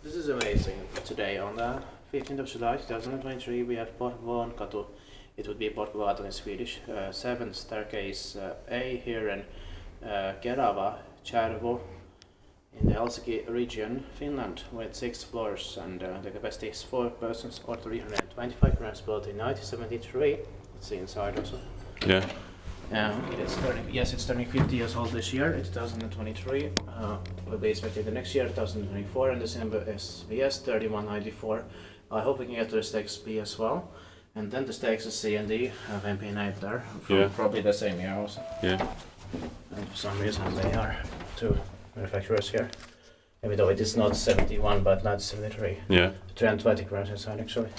This is amazing. Today on the 15th of July 2023 we have Porvoonkatu. It would be Porvoonkatu in Swedish. 7th staircase A here in Kerava, in the Helsinki region, Finland, with 6 floors, and the capacity is 4 persons or 325 grams built in 1973. It's the inside also. Yeah. It's turning 50 years old this year, it's 2023. Will be expected the next year, 2024, and the symbol is VS 3194. I hope we can get to the stakes B as well. And then the stakes is C and D have MP8 there, from probably the same year also. Yeah. And for some reason they are 2 manufacturers here. Even though it is not 71 but 1973. Yeah. 320 grams inside actually.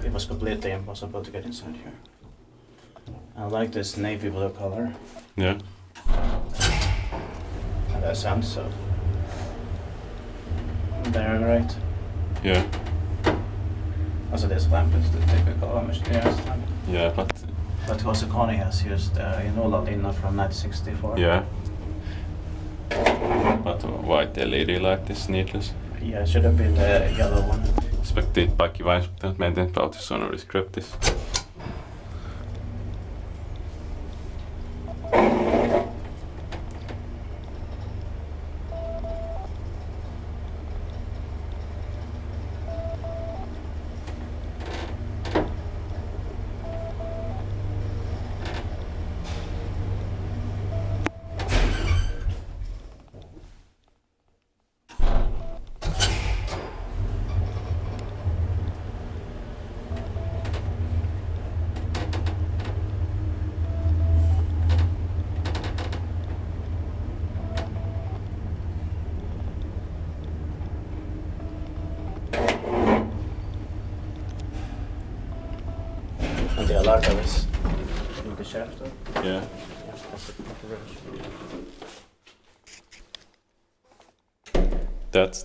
It was completely impossible to get inside here. I like this navy blue color. Yeah. And the sun, so they're great. Yeah. Also this lamp is the typical machinist lamp. Yeah, But also Connie has used Inola Linna from 1964. yeah. But white LED light is needless. Yeah, it should have been the yellow one. Expected kaikki vain maintain about the sonory scriptis. And the alarm is in the shaft. Yeah. That's the That's